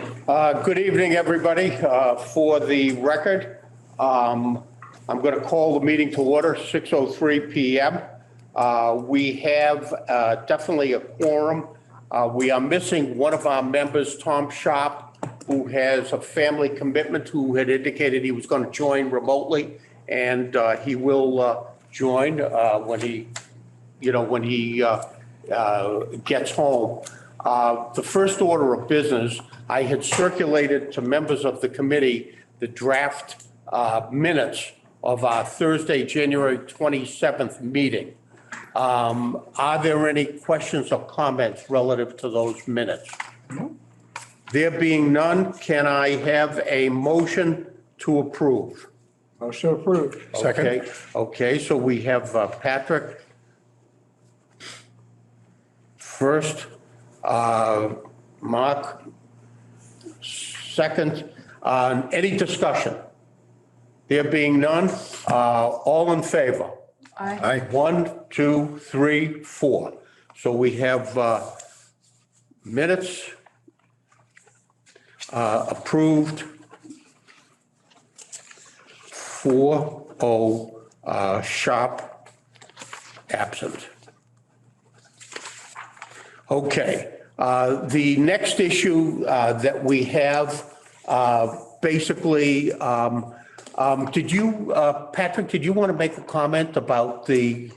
Good evening, everybody. For the record, I'm going to call the meeting to order, 6:03 PM. We have definitely a quorum. We are missing one of our members, Tom Sharp, who has a family commitment, who had indicated he was going to join remotely, and he will join when he gets home. The first order of business, I had circulated to members of the committee the draft minutes of our Thursday, January 27th meeting. Are there any questions or comments relative to those minutes? No. There being none, can I have a motion to approve? Motion approved. Second. Okay, so we have Patrick first, Mark second. Any discussion? There being none, all in favor? Aye. 1, 2, 3, 4. So we have minutes approved. 4-0, Sharp absent. Okay, the next issue that we have, basically, did you, Patrick, did you want to make a comment about the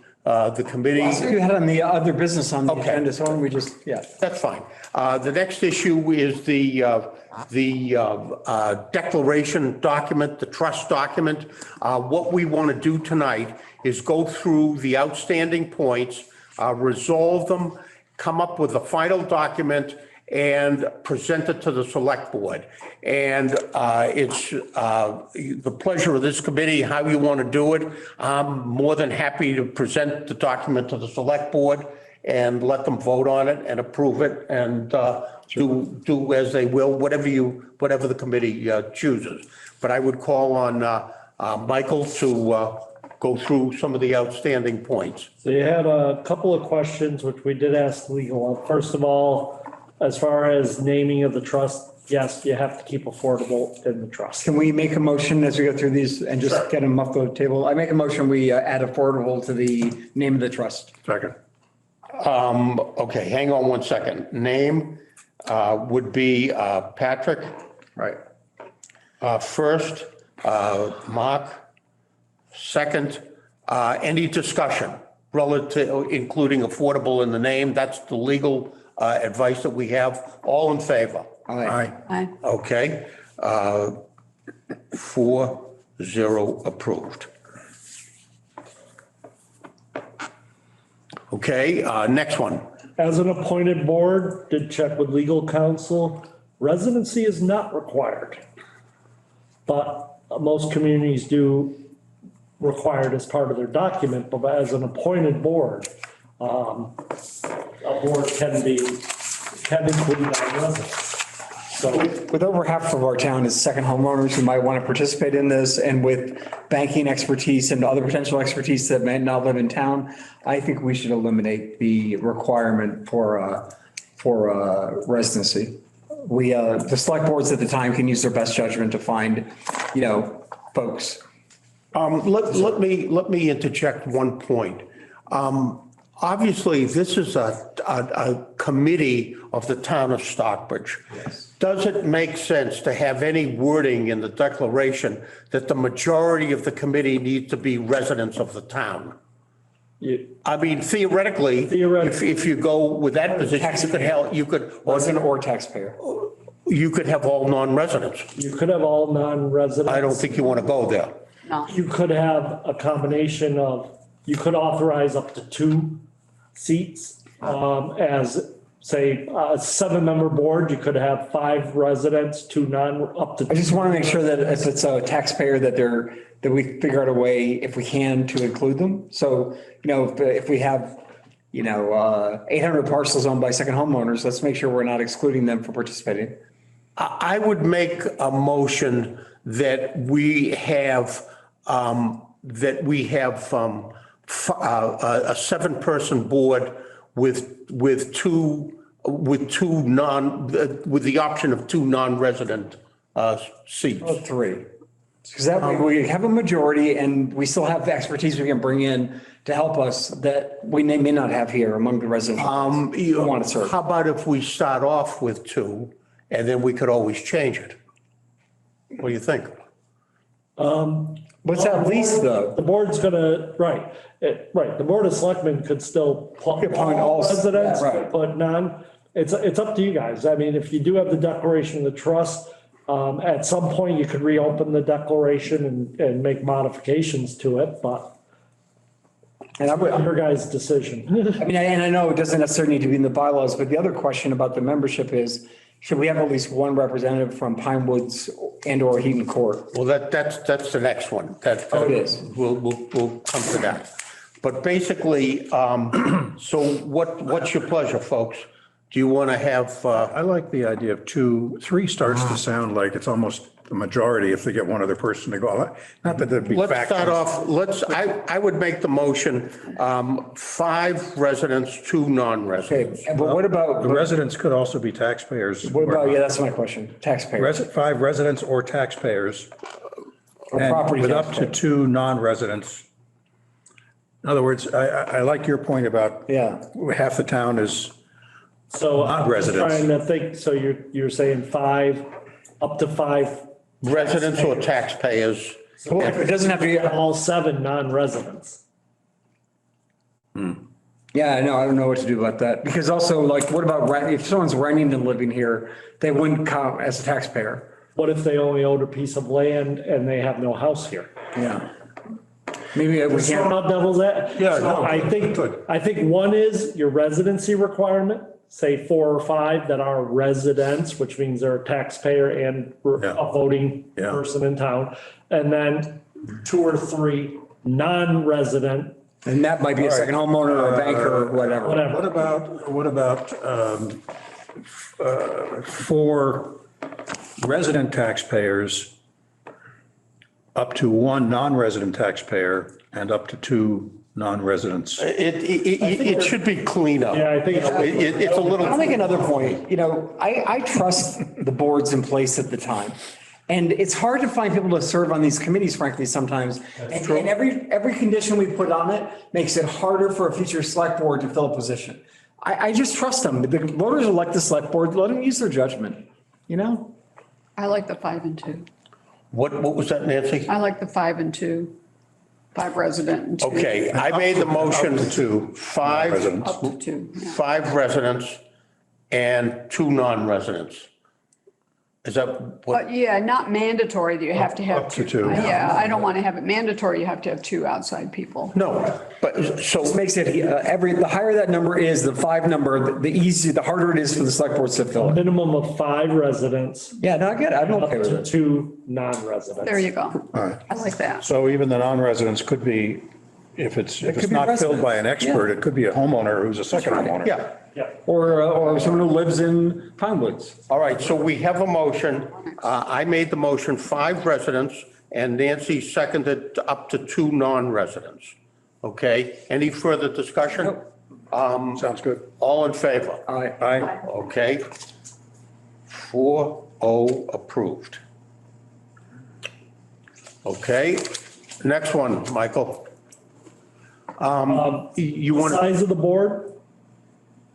committee? You had on the other business on the Okay. agenda, so why don't we just, yeah. That's fine. The next issue is the declaration document, the trust document. What we want to do tonight is go through the outstanding points, resolve them, come up with a final document, and present it to the select board. And it's the pleasure of this committee, how you want to do it. I'm more than happy to present the document to the select board and let them vote on it and approve it and do as they will, whatever the committee chooses. But I would call on Michael to go through some of the outstanding points. So you had a couple of questions, which we did ask legal. First of all, as far as naming of the trust, yes, you have to keep affordable in the trust. Can we make a motion as we go through these and just get them off the table? I make a motion, we add affordable to the name of the trust. Second. Okay, hang on one second. Name would be Patrick. Right. First, Mark. Second, any discussion relative, including affordable in the name? That's the legal advice that we have. All in favor? Aye. Aye. Okay. 4-0 approved. Okay, next one. As an appointed board, did check with legal counsel. Residency is not required. But most communities do require it as part of their document, but as an appointed board, a board can include non-residents. So With over half of our town is second homeowners who might want to participate in this, and with banking expertise and other potential expertise that may not live in town, I think we should eliminate the requirement for residency. The select boards at the time can use their best judgment to find, folks. Let me interject one point. Obviously, this is a committee of the town of Stockbridge. Yes. Does it make sense to have any wording in the declaration that the majority of the committee needs to be residents of the town? I mean, theoretically, if you go with that position, Resident or taxpayer. You could have all non-residents. you could have all non-residents. I don't think you want to go there. No. You could have a combination of, you could authorize up to 2 seats as, say, a 7-member board. You could have 5 residents, 2 up to. I just want to make sure that if it's a taxpayer that we figure out a way, if we can, to include them. So, if we have, 800 parcels owned by second homeowners, let's make sure we're not excluding them from participating. I would make a motion that we have a 7-person board with 2 with with the option of two non-resident seats. Three. Because that way we have a majority and we still have expertise we can bring in to help us that we may not have here among the residents who want to serve. How about if we start off with two and then we could always change it? What do you think? What's that lease though? The board's gonna, right, the Board of Selectmen could still appoint all residents, right. but none. It's up to you guys. I mean, if you do have the declaration of the trust, at some point you could reopen the declaration and make modifications to it, but And I would, your guys' decision. I mean, and I know it doesn't necessarily need to be in the bylaws, but the other question about the membership is, should we have at least one representative from Pine Woods and or Heaton Court? Well, that's the next one. Oh, it is. We'll come to that. But basically, so what's your pleasure, folks? Do you want to have, I like the idea of two. Three starts to sound like it's almost the majority if they get one other person to go. Not that there'd be let's factions. start off, I would make the motion, 5 residents, 2 non-residents. Okay, but what about, The residents could also be taxpayers. what about, yeah, that's my question, taxpayers. 5 residents or taxpayers. Or and property with up to taxpayers. 2 non-residents. In other words, I like your point about Yeah. half the town is, So Not I'm just residents. trying to think, so you're saying 5, up to 5, Residents or taxpayers. It doesn't have to be, all 7 non-residents. yeah, I know, I don't know what to do about that. Because also, like, what about rent, if someone's renting and living here, they wouldn't count as a taxpayer. What if they only owned a piece of land and they have no house here? Yeah. Maybe we So can't, how devil's that? Yeah, So no, I good. think one is your residency requirement, say 4 or 5 that are residents, which means they're a taxpayer and Yeah. a voting Yeah. person in town. And then 2 or 3 non-resident, and that might be a second homeowner or a banker or whatever. whatever. what about 4 resident taxpayers, up to 1 non-resident taxpayer, and up to 2 non-residents? It should be cleaner. Yeah, I think It's a little. I'll make another point. You know, I trust the boards in place at the time. And it's hard to find people to serve on these committees, frankly, sometimes. And every condition we put on it makes it harder for a future select board to fill a position. I just trust them. The voters elect the select board, let them use their judgment, you know? I like the 5 and 2. What was that, Nancy? I like the 5 and 2, 5 resident and 2. Okay, I made the motion to 5, Residents. Up to 2. yeah. 5 residents and 2 non-residents. Is that what? But yeah, not mandatory that you have to have. Up to 2. Yeah, I don't want to have it mandatory. You have to have 2 outside people. No, but so. This makes it, the higher that number is, the 5 number, the harder it is for the select boards to fill it. minimum of 5 residents, Yeah, no, I get it. I'm up okay with to it. 2 non-residents. There you go. All right. I like that. So even the non-residents could be, if it's could be not filled by an residents. expert, it could be a homeowner who's a second homeowner. Yeah. Yeah. Or someone who lives in Pine Woods. All right, so we have a motion. I made the motion, 5 residents, and Nancy seconded up to 2 non-residents. Okay, any further discussion? Sounds good. All in favor? Aye. Okay. 4-0 approved. Okay, next one, Michael. You want, Size of the board,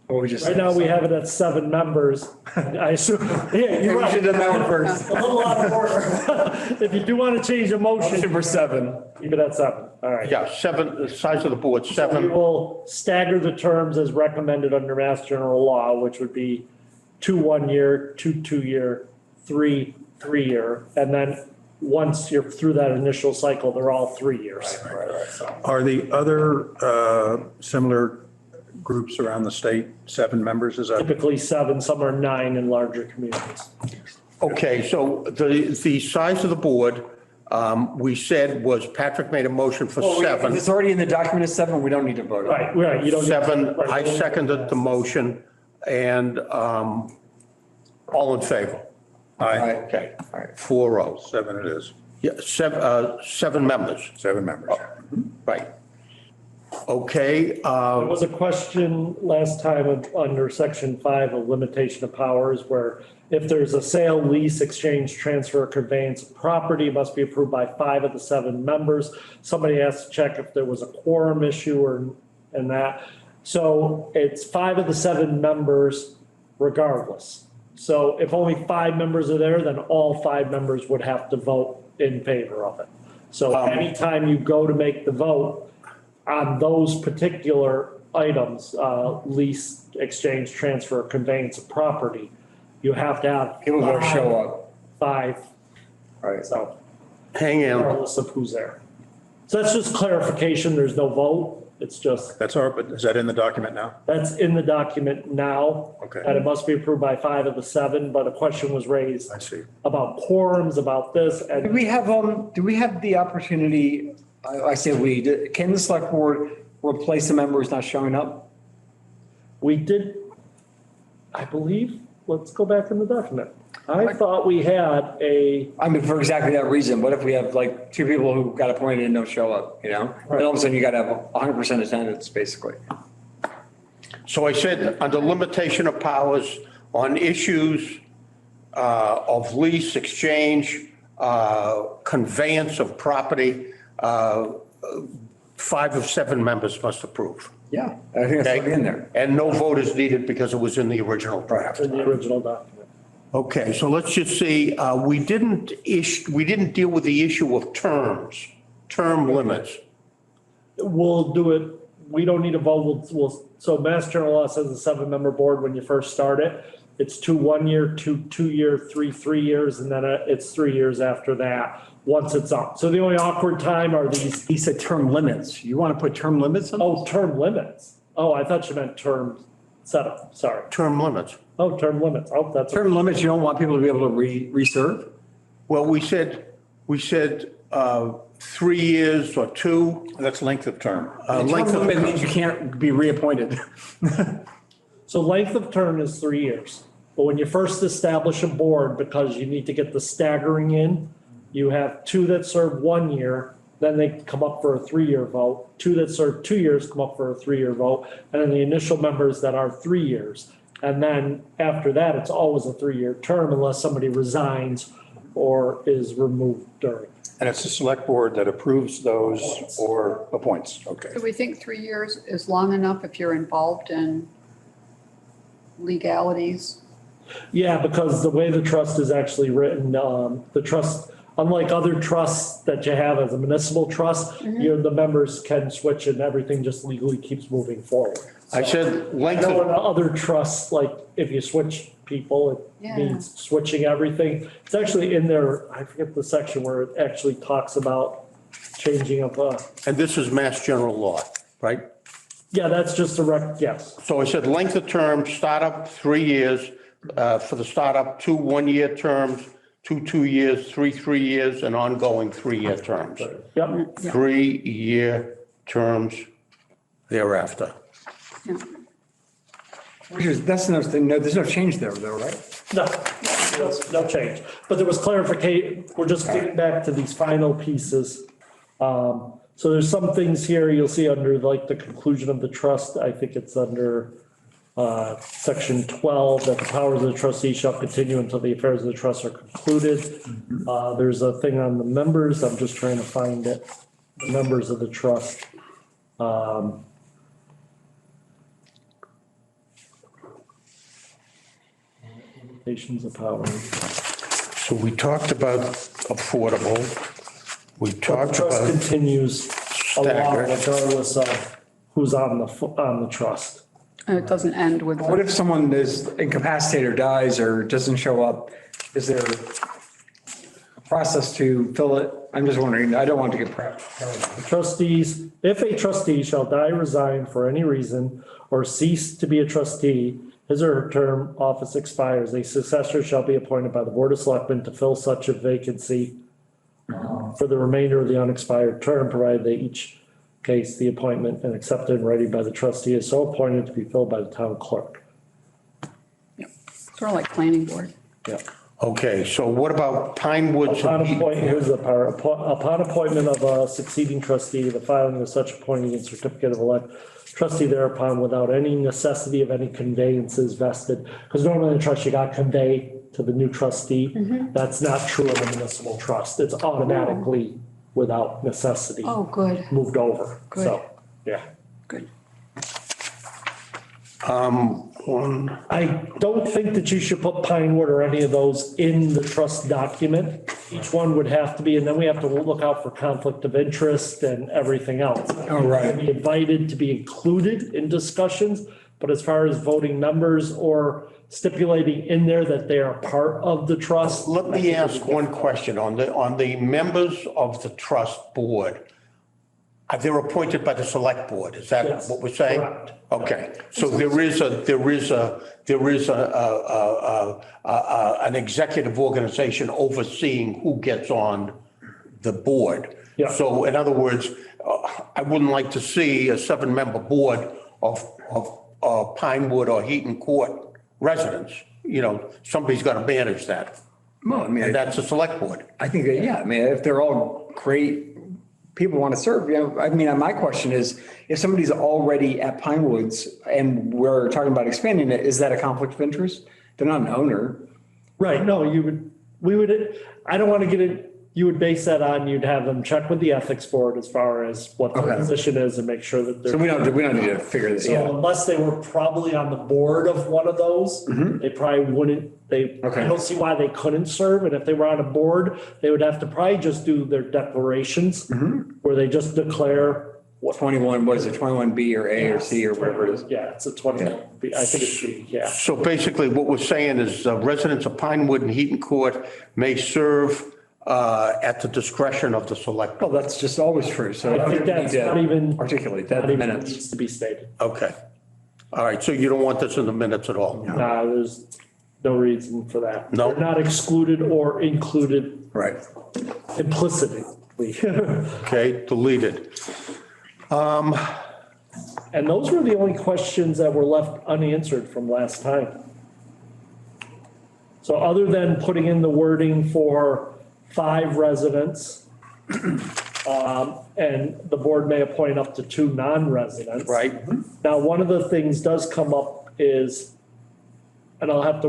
What we just right said. now we have it at 7 members. I assume, yeah, you're We should have done right. that one first. A little out of order. If you do want to change the motion, Motion for 7. keep it at 7. All right. yeah, 7, the size of the board, We 7. will stagger the terms as recommended under Mass General Law, which would be 2 1-year, 2 2-year, 3 3-year. And then once you're through that initial cycle, they're all 3 years. Are the other similar groups around the state 7 members? Is that? Typically 7, some are 9 in larger communities. Okay, so the size of the board, we said was, Patrick made a motion for If 7. it's already in the document as 7, we don't need to vote on it. Right, you don't. 7, I seconded the motion, and all in favor? Aye. Okay, All right. 4-0. 7 it is. Yeah, 7 members, 7 members. right. Okay, There was a question last time under section 5 of limitation of powers where if there's a sale, lease, exchange, transfer, or conveyance of property, it must be approved by 5 of the 7 members. Somebody has to check if there was a quorum issue and that. So it's 5 of the 7 members regardless. So if only 5 members are there, then all 5 members would have to vote in favor of it. So anytime you go to make the vote on those particular items, lease, exchange, transfer, conveyance of property, you have to have. People gotta show up. 5, Right. so hang on. regardless of who's there. So that's just clarification, there's no vote, it's just, But is that in the document now? that's in the document now. Okay. That it must be approved by 5 of the 7, but a question was raised I see. about quorums, about this, Do and we have the opportunity, I say can the select board replace the member who's not showing up? we did, I believe, let's go back in the document. I thought we had I mean, for exactly that reason. What if we have like 2 people who got appointed and don't show up, you know? Then all of a sudden you gotta have 100% attendance, basically. So I said, under limitation of powers on issues of lease, exchange, conveyance of property, 5 of 7 members must approve. Yeah, I think that's already in there. And no vote is needed because it was in the original draft. in the original document. Okay, so let's just see, we didn't deal with the issue of terms, term limits. We'll do it, we don't need a vote, so Mass General Law says a 7-member board when you first start it. It's 2 1-year, 2 2-year, 3 3 years, and then it's 3 years after that, once it's up. So the only awkward time are these, He said term limits. You want to put term limits on? oh, term limits. Oh, I thought you meant term setup, sorry. Term limits. Oh, term limits, oh, that's. Term limits, you don't want people to be able to reserve? Well, we said 3 years or 2. That's length of term. Term limit means you can't be reappointed. So length of term is 3 years, but when you first establish a board, because you need to get the staggering in, you have 2 that serve 1 year, then they come up for a 3-year vote. 2 that serve 2 years come up for a 3-year vote, and then the initial members that are 3 years. And then after that, it's always a 3-year term unless somebody resigns or is removed during. And it's the select board that approves those or appoints. Okay. Do we think 3 years is long enough if you're involved in legalities? Yeah, because the way the trust is actually written, the trust, unlike other trusts that you have as a municipal trust, the members can switch and everything just legally keeps moving forward. I said I length know in of, other trusts, like if you switch people, it Yeah. means switching everything. It's actually in there, I forget the section where it actually talks about changing of, and this is Mass General Law, right? yeah, that's just yes. So I said length of term, startup 3 years, for the startup, 2 1-year terms, 2 2 years, 3 3 years, and ongoing 3-year terms. Yep, 3-year terms thereafter. Yeah. That's there's no change there though, right? no change. But there was clarification, we're just getting back to these final pieces. So there's some things here you'll see under like the conclusion of the trust. I think it's under section 12, that the powers of the trustee shall continue until the affairs of the trust are concluded. There's a thing on the members. I'm just trying to find it. The members of the trust. Limitations of power. So we talked about affordable. We The talked trust about continues along staggered. regardless of who's on the trust. And it doesn't end with. What if someone is incapacitated or dies or doesn't show up? Is there a process to fill it? I'm just wondering, I don't want to get Trustees, if a trustee shall die, resign for any reason, or cease to be a trustee, his or her term office expires, a successor shall be appointed by the Board of Selectmen to fill such a vacancy for the remainder of the unexpired term, provided that each case, the appointment and accepted and ready by the trustee is so appointed to be filled by the town clerk. Sort of like planning board. Yeah. Okay, so what about Pine Woods? Here's the part, upon appointment of a succeeding trustee, the filing of such appointing and certificate of elect trustee thereupon without any necessity of any conveyances vested. Because normally in the trust, you got to convey to the new trustee. That's not true of a municipal trust. It's automatically without necessity. Oh, good, Moved over. Good. So, yeah. good. I don't think that you should put Pinewood or any of those in the trust document. Each one would have to be, and then we have to look out for conflict of interest and everything else. Oh, right. Be invited to be included in discussions, but as far as voting members or stipulating in there that they are part of the trust. Let me ask one question on the members of the trust board. They're appointed by the select board. Is that Yes, what we're saying? correct. Okay, so there is an executive organization overseeing who gets on the board. Yeah. So in other words, I wouldn't like to see a 7-member board of Pinewood or Heaton Court residents. You know, somebody's got to manage that. Well, I mean, And that's a select board. I think that, yeah, I mean, if they're all great people want to serve, you know, I mean, my question is, if somebody's already at Pine Woods and we're talking about expanding it, is that a conflict of interest? They're not an owner. Right, no, I don't want to get it, you would base that on, you'd have them check with the ethics board as far as what the Okay. position is and make sure that they're. So we don't need to figure this So out. unless they were probably on the board of one of those, they probably wouldn't, I Okay. don't see why they couldn't serve. And if they were on a board, they would have to probably just do their declarations where they just declare what. 21, what is it, 21B or A or C or whatever it is? Yeah, it's a 20, I think it's B, yeah. So basically what we're saying is residents of Pinewood and Heaton Court may serve at the discretion of the select. Well, that's just always true, so. I think that's not even. Articulate that not in even minutes. Needs to be stated. Okay. All right, so you don't want this in the minutes at all? Nah, there's no reason for that. No. They're not excluded or included Right. implicitly. Okay, deleted. And those were the only questions that were left unanswered from last time. So other than putting in the wording for 5 residents, and the board may appoint up to 2 non-residents. Right. Now, one of the things does come up is, and I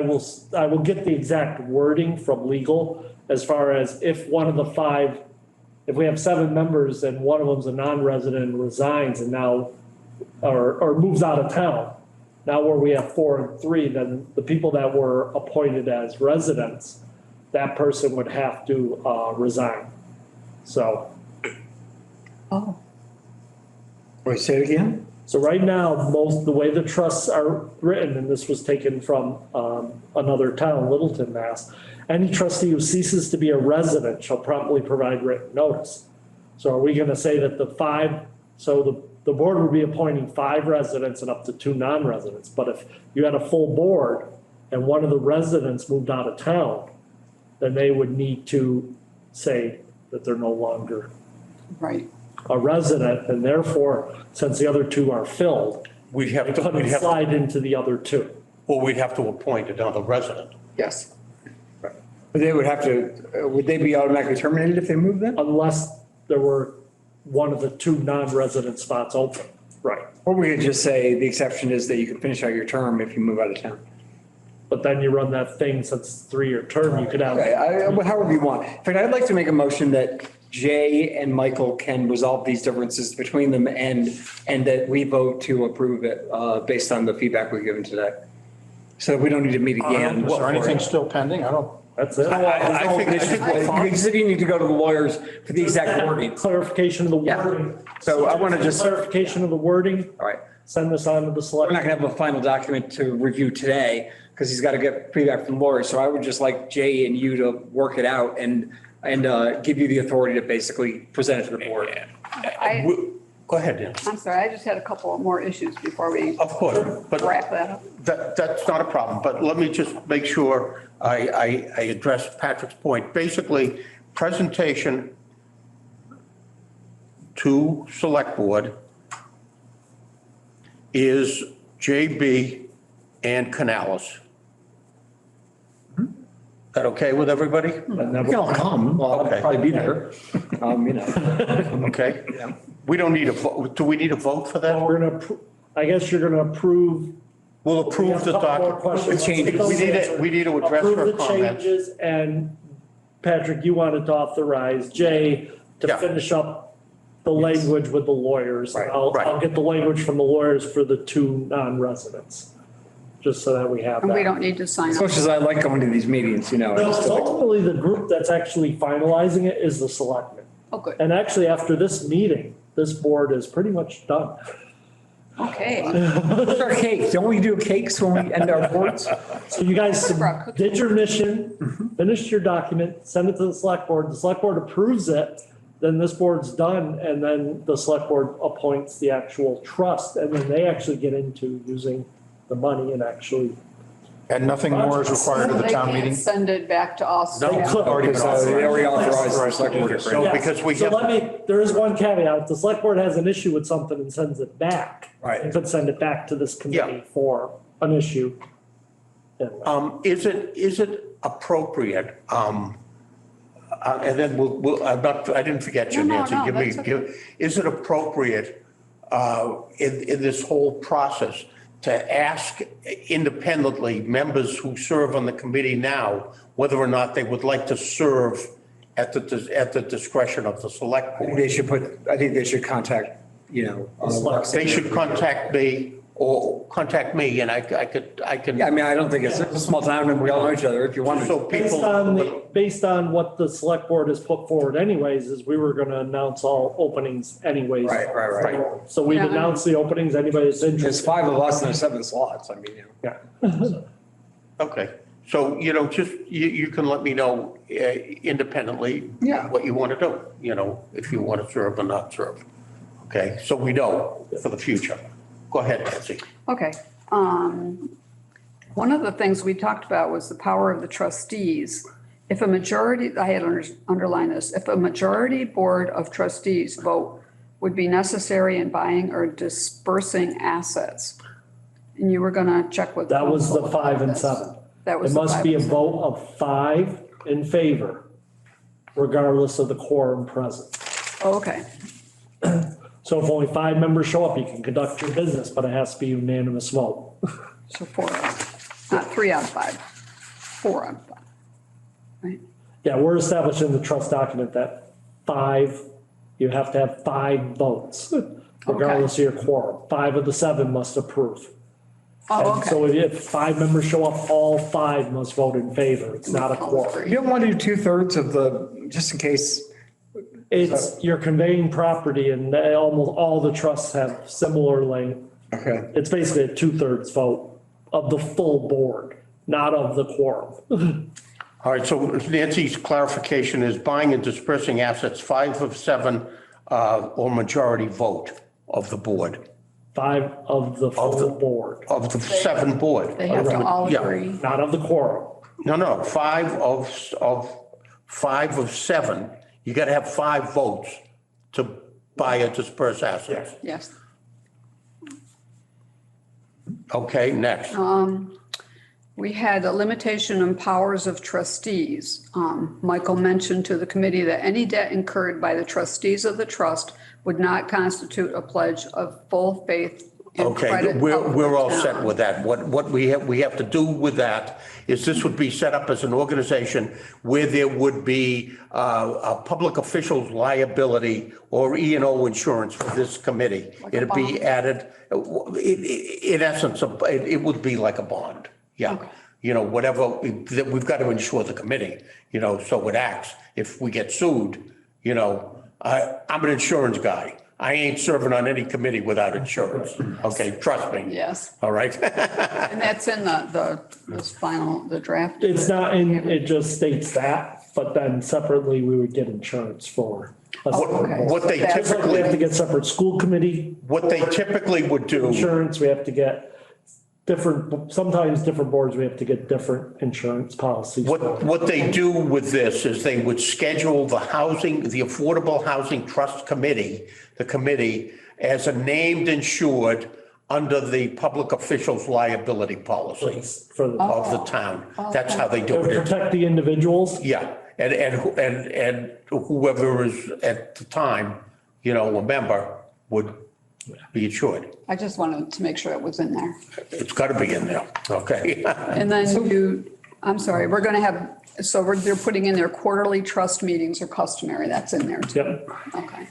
will get the exact wording from legal as far as if one of the 5, if we have 7 members and one of them's a non-resident and resigns and now, or moves out of town, now where we have 4 and 3, then the people that were appointed as residents, that person would have to resign. So, Oh, Wait, say it again? so right now, the way the trusts are written, and this was taken from another town, Littleton, Mass. Any trustee who ceases to be a resident shall promptly provide written notice. So are we gonna say that the 5, so the board would be appointing 5 residents and up to 2 non-residents, but if you had a full board and one of the residents moved out of town, then they would need to say that they're no longer right. a resident, and therefore, since the other 2 are filled, We'd have it to, couldn't slide into the other 2. or we'd have to appoint another resident. Yes. But they would have to, would they be automatically terminated if they moved then? Unless there were one of the 2 non-resident spots open. Right. Or we could just say the exception is that you can finish out your term if you move out of town. But then you run that thing, since it's a 3-year term, you could have. Okay, however you want. In fact, I'd like to make a motion that Jay and Michael can resolve these differences between them and that we vote to approve it based on the feedback we've given today. So we don't need to meet again. Is there anything still pending? I don't. That's it. I think Because then you need to go to the lawyers for the exact wording. Clarification of the Yeah. wording. So I wanna just- Clarification of the wording, All right. send this on to the We're select. not going to have a final document to review today because he's got to get feedback from lawyers. So I would just like Jay and you to work it out and give you the authority to basically present it to the board. Go ahead, Dan. I'm sorry, I just had a couple more issues before we Of course, but wrap that up. that's not a problem, but let me just make sure I address Patrick's point. Basically, presentation to select board is JB and Canales. that okay with everybody? And then We can all come. Well, I'll Okay. probably be there. You know. Okay. We don't need a vote. Do we need a vote for that? we're gonna, I guess you're gonna approve. We'll We approve have the a couple more document. questions. The changes. Let's take those. We need to address her Approve the comments. changes, and Patrick, you wanted to authorize Jay to Yeah. finish up the language with the lawyers. Right, I'll right. get the language from the lawyers for the two non-residents, just so that we have And we that. don't need to sign As up. much as I like going to these meetings, you know. I No, just- ultimately, the group that's actually finalizing it is the selectmen. Oh, good. And actually, after this meeting, this board is pretty much done. Okay. What's our cake? Don't we do cakes when we end our boards? So you guys Brought cookies. did your mission, finished your document, send it to the select board, the select board approves it, then this board's done, and then the select board appoints the actual trust, and then they actually get into using the money and actually. And nothing more is required of the They town can't meeting? send it back to us. No. They could. Because they already authorized the select board. So Yes. because we So have- let me, there is one caveat, if the select board has an issue with something and sends it back. Right. They could send it back to this Yeah. committee for an issue. Anyway. Is it appropriate, and then I didn't forget you, No, Nancy. no, Give me, that's okay. is it appropriate, in this whole process to ask independently members who serve on the committee now, whether or not they would like to serve at the discretion of the select I think board? they should I think they should contact, you know. They should contact me or contact me and I can. Yeah, I mean, I don't think it's a small town and we all know each other if you want So to. people. Based on what the select board has put forward anyways, is we were gonna announce all openings anyways. Right. So we've Yeah. announced the openings, anybody that's There's interested. 5 of us and there's 7 slots. I mean, you know. Yeah. Okay, so, just, you can let me know independently. Yeah. What you want to do, if you want to serve or not serve. Okay, so we know for the future. Go ahead, Nancy. Okay. One of the things we talked about was the power of the trustees. If a majority, I had underlined this, if a majority board of trustees vote would be necessary in buying or dispersing assets. And you were gonna check with. That was the council 5 and about this. 7. That was It the must 5 be a and 7. vote of 5 in favor, regardless of the quorum present. Oh, okay. So if only 5 members show up, you can conduct your business, but it has to be unanimous vote. So 4 out of, not 3 out of 5, 4 out of 5. Right? Yeah, we're establishing in the trust document that 5, you have to have 5 votes, regardless of your quorum. 5 of the 7 must approve. Oh, And so okay. if 5 members show up, all 5 must vote in favor. It's not a quorum. You don't want to do 2/3 of the, just in case. It's, you're conveying property and almost all the trusts have similar length. Okay. It's basically a 2/3 vote of the full board, not of the quorum. All right, so Nancy's clarification is buying and dispersing assets, 5 of 7 or majority vote of the board, 5 of the full board, of the 7 board. They have to all Yeah. agree. not of the quorum. No, 5 of 7. You got to have 5 votes to buy or disperse assets. Yes. Okay, next. We had a limitation on powers of trustees. Michael mentioned to the committee that any debt incurred by the trustees of the trust would not constitute a pledge of full faith and Okay, credit. of we're the all set town. with that. What we have to do with that is this would be set up as an organization where there would be a public official's liability or E&O insurance for this committee. Like a It'd be bond? added, in essence, it would be like a bond. Yeah, Okay. whatever, that we've got to insure the committee, so it acts. If we get sued, I'm an insurance guy. I ain't serving on any committee without insurance. Okay, trust me. Yes, All right. and that's in the draft. It's not in, it just states that, but then separately, we would get insurance for. a separate board. What they That's Just like we have to typically, get separate school committee what they typically would do, insurance, we have to get sometimes different boards, we have to get different insurance policies. what they do with this is they would schedule the Affordable Housing Trust Committee, the committee, as a named insured under the public officials liability policy For the, of the town. That's how they do to it. protect the individuals. Yeah, and whoever is at the time, a member would be insured. I just wanted to make sure it was in there. It's got to be in there, okay? And then I'm sorry, we're going to have, they're putting in their quarterly trust meetings are customary. That's in there too. Yep. Okay.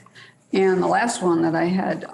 And the last one that I had,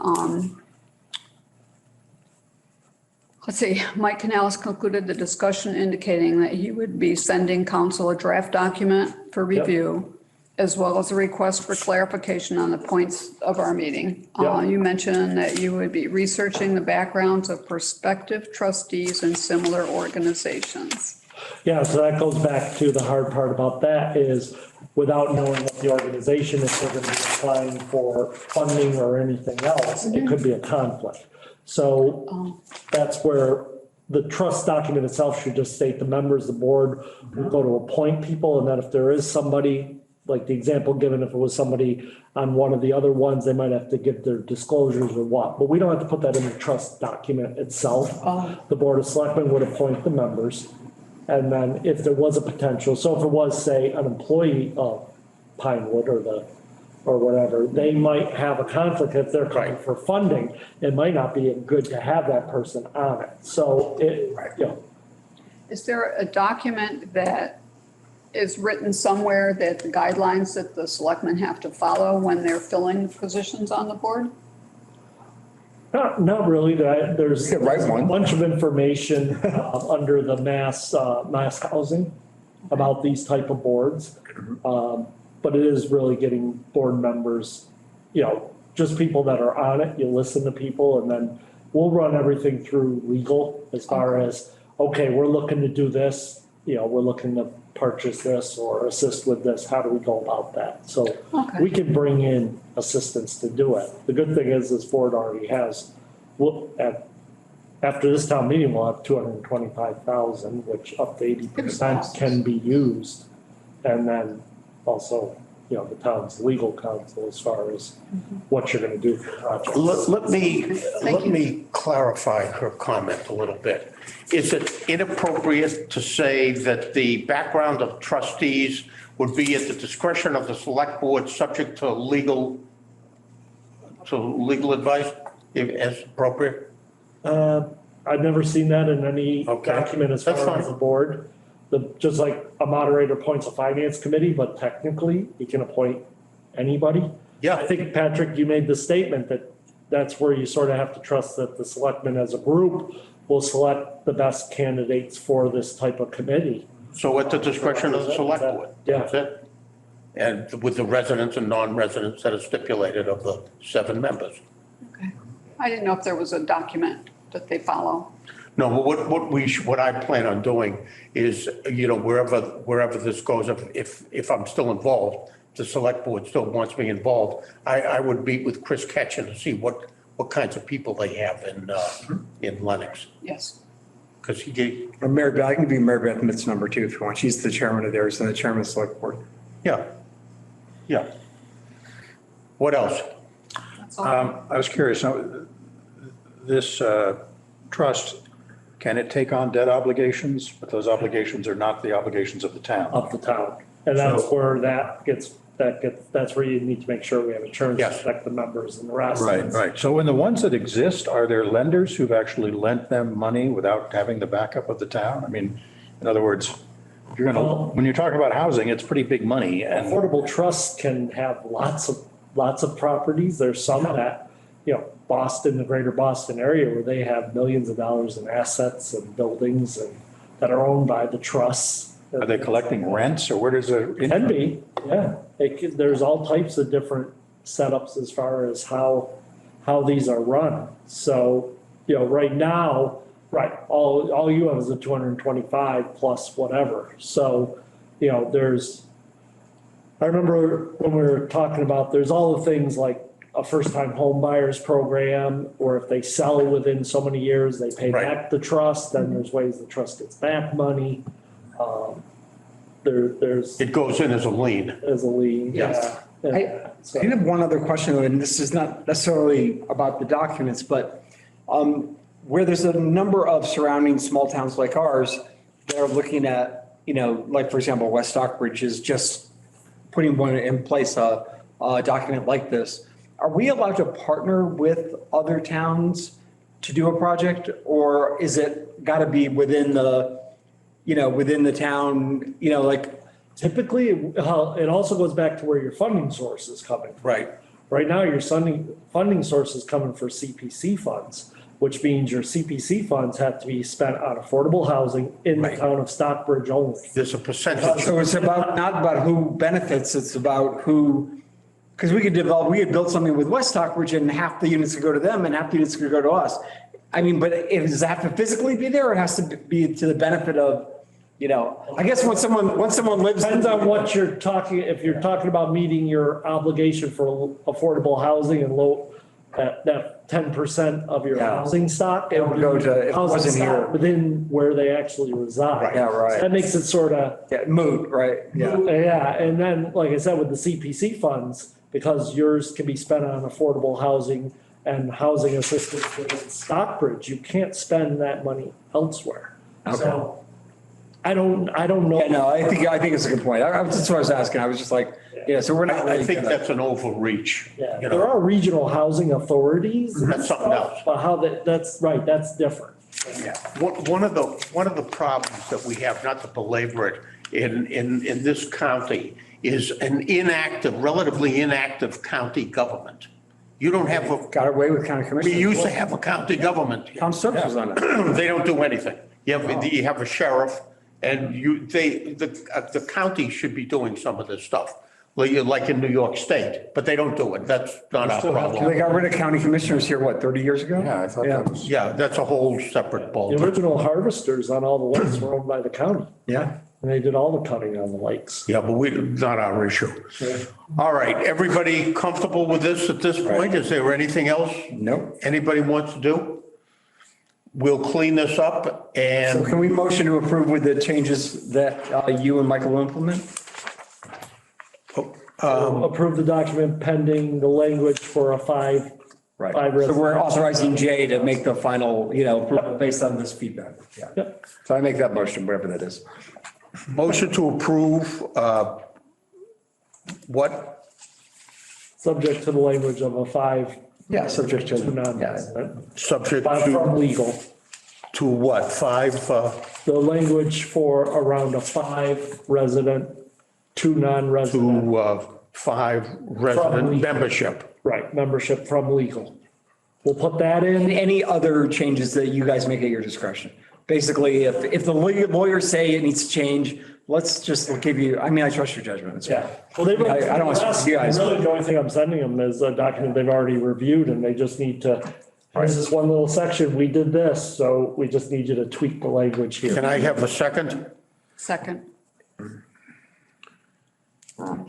let's see, Mike Canales concluded the discussion indicating that he would be sending council a draft document for review, as well as a request for clarification on the points of our meeting. Yep. You mentioned that you would be researching the backgrounds of prospective trustees in similar organizations. Yeah, so that goes back to the hard part about that is without knowing what the organization, if they're going to be applying for funding or anything else, it could be a conflict. So that's where the trust document itself should just state the members of the board will go to appoint people. And then if there is somebody, like the example given, if it was somebody on one of the other ones, they might have to give their disclosures or what. But we don't have to put that in the trust document itself. The Board of Selectmen would appoint the members. And then if there was a potential, so if it was, say, an employee of Pinewood or whatever, they might have a conflict if they're coming for funding. It might not be good to have that person on it. So Is there a document that is written somewhere that the guidelines that the selectmen have to follow when they're filling positions on the board? Not really. There's You could write a one. bunch of information under the mass housing about these type of boards. But it is really getting board members, just people that are on it. You listen to people and then we'll run everything through legal as far as, okay, we're looking to do this, we're looking to purchase this or assist with this. How do we go about that? So we can bring in assistance to do it. The good thing is this board already has, after this town meeting, we'll have 225,000, which up to 80% can be used. And then also, the town's legal counsel as far as what you're gonna do for projects. Let me clarify her comment a little bit. Is it inappropriate to say that the background of trustees would be at the discretion of the select board, subject to legal advice, as appropriate? I've never seen that in any Okay. document as That's far as fine. the board. Just like a moderator appoints a finance committee, but technically he can appoint anybody. Yeah. I think, Patrick, you made the statement that that's where you sort of have to trust that the selectmen as a group will select the best candidates for this type of committee. So at the discretion of the select board? Yeah. That's it? And with the residents and non-residents that are stipulated of the 7 members? Okay. I didn't know if there was a document that they follow. No, but what I plan on doing is, wherever this goes, if I'm still involved, the select board still wants me involved, I would meet with Chris Ketchen to see what kinds of people they have in Lennox. Yes. Because he gave, Or Mary Beth, I can be Mary Beth Mitt's number two if you want. She's the chairman of theirs and the chairman of the select board. yeah. What else? That's all. I was curious, now, this trust, can it take on debt obligations? But those obligations are not the obligations of the town. Of the town. And that's where that's where you need to make sure we have insurance to Yes. protect the members and the rest. Right. So in the ones that exist, are there lenders who've actually lent them money without having the backup of the town? I mean, in other words, if you're when you're talking about housing, it's pretty big money and. Affordable trusts can have lots of properties. There's some that, Boston, the greater Boston area, where they have millions of dollars in assets and buildings and that are owned by the trusts. Are they collecting rents or where does the? Can be, yeah. There's all types of different setups as far as how these are run. So, right now, all you have is a 225 plus whatever. So, I remember when we were talking about, there's all the things like a first-time home buyers program, or if they sell within so many years, they pay Right. back the trust, then there's ways the trust gets back money. There's It goes in as a lien. as a lien, Yes. yeah. I have one other question, and this is not necessarily about the documents, but where there's a number of surrounding small towns like ours that are looking at, like, for example, West Stockbridge is just putting one in place, a document like this. Are we allowed to partner with other towns to do a project, or is it got to be within the town, like? Typically, it also goes back to where your funding source is coming from. Right. Right now, your funding source is coming for CPC funds, which means your CPC funds have to be spent on affordable housing in the town of Stockbridge only. There's a percentage. So it's about, not about who benefits, it's about who, because we could build something with West Stockbridge and half the units could go to them and half the units could go to us. I mean, but does it have to physically be there, or it has to be to the benefit of, I guess when someone lives. Depends on what you're talking, if you're talking about meeting your obligation for affordable housing and that 10% of your housing stock. It would go to, if it housing wasn't stock here. within where they actually reside. Yeah, right. That makes it sort of. Yeah, moot, right? Yeah. Yeah, and then, like I said, with the CPC funds, because yours can be spent on affordable housing and housing assistance within Stockbridge, you can't spend that money elsewhere. So I don't know. Yeah, no, I think it's a good point. That's what I was asking. I was just like, so we're not. I really think gonna- that's an overreach. Yeah, you there know. are regional housing authorities. and That's something stuff, else. But how that's right, that's different. One of the problems that we have, not to belabor it, in this county is an relatively inactive county government. You don't have Got away with county we commissioners. used to have a county government. Tom Stokes was on it. They don't do anything. You have a sheriff and the county should be doing some of this stuff, like in New York State, but they don't do it. That's not our They problem. got rid of county commissioners here, 30 years ago? Yeah, I thought that was. Yeah, that's a whole separate The ballgame. original harvesters on all the lakes were owned by the county, Yeah. and they did all the cutting on the lakes. Yeah, but not our issue. All right, everybody comfortable with this at this point? Is there anything else Nope. anybody wants to do? We'll clean this up So and can we motion to approve with the changes that you and Michael will implement? Approve the document pending the language for a five So we're authorizing Jay to make the final, approval based on this feedback. Yeah. Yep. So I make that motion, whatever that is. motion to approve, what? Subject to the language of a five. Yeah, subject to. Non-resident. Subject Five from to legal. what? Five, The language for around a 5 resident, 2 non-resident. to 5 resident From- membership. Right, membership from legal. We'll put that in. Any other changes that you guys make at your discretion? Basically, if the lawyers say it needs to change, let's just give you, I trust your judgment. It's fine. Yeah. Well, they've. I don't want to speak to you guys. Really, the only thing I'm sending them is a document they've already reviewed and they just need to, here's this one little section, we did this, so we just need you to tweak the language Can here. I have a second? Second.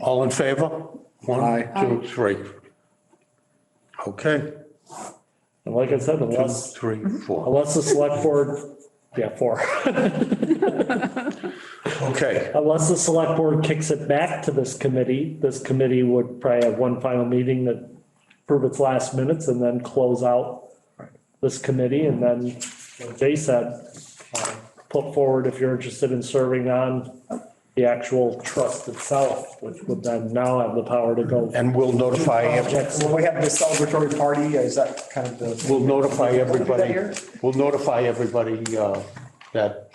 All in favor? One, Aye. 2, 3. Okay, And like I said, 2, unless 3, 4. the select board, 4. Okay, Unless the select board kicks it back to this committee would probably have one final meeting that prove its last minutes and then close out this committee and then, like Jay said, put forward if you're interested in serving on the actual trust itself, which would then now have the power to go. and we'll notify, Projects. Will we have the celebratory party? Is that kind of the? we'll notify everybody, that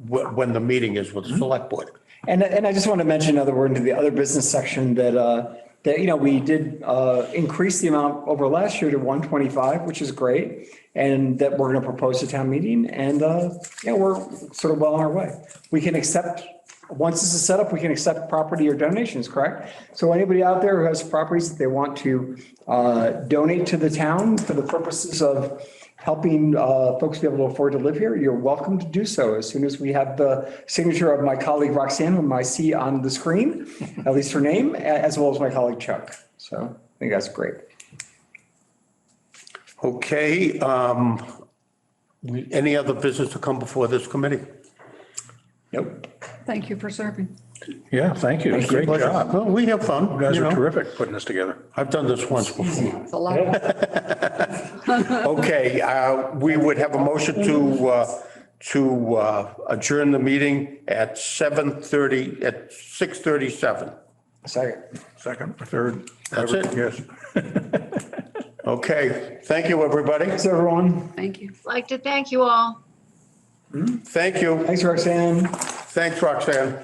when the meeting is with the select board. And I just want to mention another word into the other business section that we did increase the amount over last year to 125, which is great. And that we're going to propose to town meeting and, we're sort of well on our way. We can accept, once this is set up, we can accept property or donations, correct? So anybody out there who has properties that they want to donate to the town for the purposes of helping folks be able to afford to live here, you're welcome to do so as soon as we have the signature of my colleague Roxanne, whom I see on the screen, at least her name, as well as my colleague Chuck. So I think that's great. Okay, any other business to come before this committee? Nope. Thank you for serving. Yeah, thank you. Great Pleasure. job. Well, we have fun. You guys you are know. terrific putting this together. I've done this once before. It's a lot of Okay, we would have a motion to adjourn the meeting at 7:30, at 6:37. Second. Second or third? That's it? Yes. Okay, thank you, everybody. Thanks, everyone. Thank you. Like to thank you all. Thank you. Thanks, Roxanne. Thanks, Roxanne.